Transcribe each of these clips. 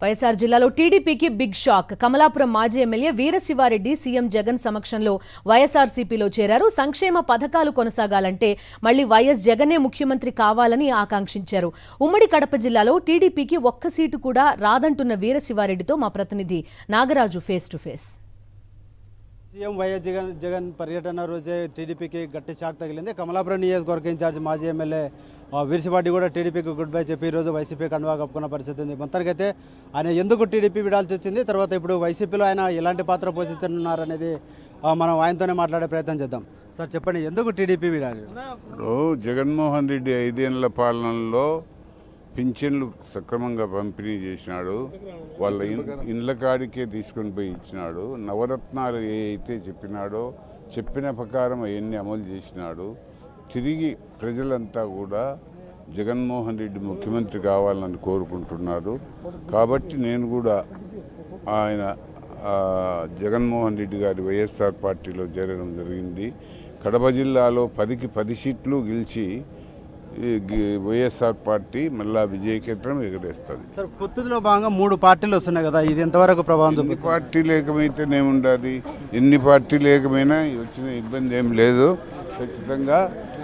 వైఎస్ఆర్ జిల్లాలో టీడీపీకి big shock. Kamalapuram మాజీ ఎమ్మెల్యే వీరశివారెడ్డి సీఎం జగన్ సమక్షంలో వైఎస్ఆర్సీపీలో చేరారు. సంక్షేమ పథకాలు కొనసాగాలంటే మళ్లీ వైఎస్ జగనే ముఖ్యమంత్రి కావాలని ఆకాంక్షించారు. ఉమ్మడి కడప జిల్లాలో టీడీపీకి ఒక్క సీటు కూడా రాదంటున్న వీరశివారెడ్డితో మా ప్రతినిధి Nagaraju face to face. CM YS Jagan పర్యటన రోజే టీడీపీకి గట్టి షాక్ తగిలింది. కమలాపురం నియోజకవర్గ ఇన్ఛార్జ్ మాజీ ఎమ్మెల్యే వీరశివారెడ్డి కూడా టీడీపీకి గుడ్ బై చెప్పి ఈరోజు వైసీపీ కండువా కప్పుకున్న పరిస్థితి ఉంది. మొత్తానికైతే ఆయన ఎందుకు టీడీపీ విడాల్సి వచ్చింది, తర్వాత ఇప్పుడు వైసీపీలో ఆయన ఎలాంటి పాత్ర పోషించనున్నారనేది మనం ఆయనతోనే మాట్లాడే ప్రయత్నం చేద్దాం. సార్ చెప్పండి, ఎందుకు టీడీపీ విడాలి? జగన్మోహన్ రెడ్డి 5 ఏళ్ల పాలనలో పింఛన్లు సక్రమంగా పంపిణీ చేసినాడు. వాళ్ళ ఇండ్ల కాడికే తీసుకొని పోయి ఇచ్చినాడు. నవరత్నాలు ఏ అయితే చెప్పినాడో చెప్పిన ప్రకారం అవన్నీ అమలు చేసినాడు. తిరిగి ప్రజలంతా కూడా జగన్మోహన్ రెడ్డి ముఖ్యమంత్రి కావాలని కోరుకుంటున్నారు. కాబట్టి నేను కూడా ఆయన జగన్మోహన్ రెడ్డి గారి వైఎస్ఆర్ పార్టీలో చేరడం జరిగింది. కడప జిల్లాలో 10కి 10 సీట్లు గెలిచి వైఎస్ఆర్ పార్టీ మళ్ళా విజయకేంద్రం ఎగరేస్తుంది. సార్, పొత్తులో భాగంగా 3 పార్టీలు వస్తున్నాయి కదా, ఇది ఎంతవరకు ప్రభావం చూపుతుంది? పార్టీ లేకమైతేనేముండదు, ఎన్ని పార్టీలు లేకమైనా వచ్చిన ఇబ్బంది ఏం లేదు. ఖచ్చితంగా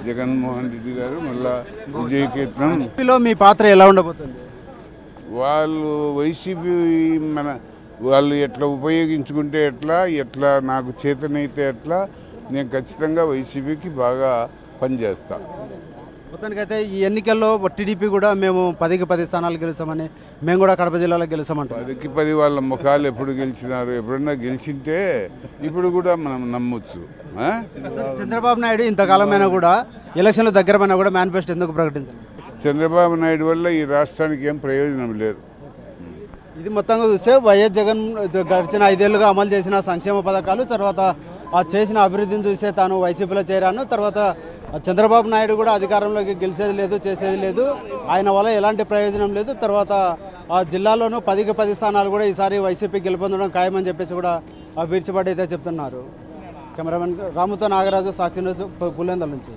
జగన్మోహన్ రెడ్డి గారు మళ్ళా విజయకేంద్రం. మీ పాత్ర ఎలా ఉండబోతుంది? వాళ్ళు వైసీపీ వాళ్ళు ఎట్లా ఉపయోగించుకుంటే ఎట్లా నాకు చేతనైతే ఎట్లా నేను ఖచ్చితంగా వైసీపీకి బాగా పనిచేస్తాను. మొత్తానికైతే ఈ ఎన్నికల్లో టీడీపీ కూడా మేము 10కి 10 స్థానాలు గెలుస్తామని, మేము కూడా కడప జిల్లాలో గెలుస్తామంటాం. 10కి 10 వాళ్ళ ముఖాలు ఎప్పుడు గెలిచినారు? ఎప్పుడన్నా గెలిచింటే ఇప్పుడు కూడా మనం నమ్మొచ్చు. చంద్రబాబు నాయుడు ఇంతకాలమైనా కూడా ఎలక్షన్లు దగ్గరమైనా కూడా మేనిఫెస్టో ఎందుకు ప్రకటించారు? చంద్రబాబు నాయుడు వల్ల ఈ రాష్ట్రానికి ఏం ప్రయోజనం లేదు. ఇది మొత్తంగా చూస్తే వైఎస్ జగన్ గడిచిన 5 ఏళ్లుగా అమలు చేసిన సంక్షేమ పథకాలు, తర్వాత చేసిన అభివృద్ధిని చూసే తాను వైసీపీలో చేరాను. తర్వాత చంద్రబాబు నాయుడు కూడా అధికారంలోకి గెలిచేది లేదు, చేసేది లేదు, ఆయన వల్ల ఎలాంటి ప్రయోజనం లేదు. తర్వాత ఆ జిల్లాలోనూ 10కి 10 స్థానాలు కూడా ఈసారి వైసీపీ గెలుపొందడం ఖాయమని చెప్పేసి కూడా వీరశివారెడ్డి అయితే చెప్తున్నారు. కెమెరామెన్ రాముతో నాగరాజు, సాక్షి న్యూస్, పులివెందుల నుంచి.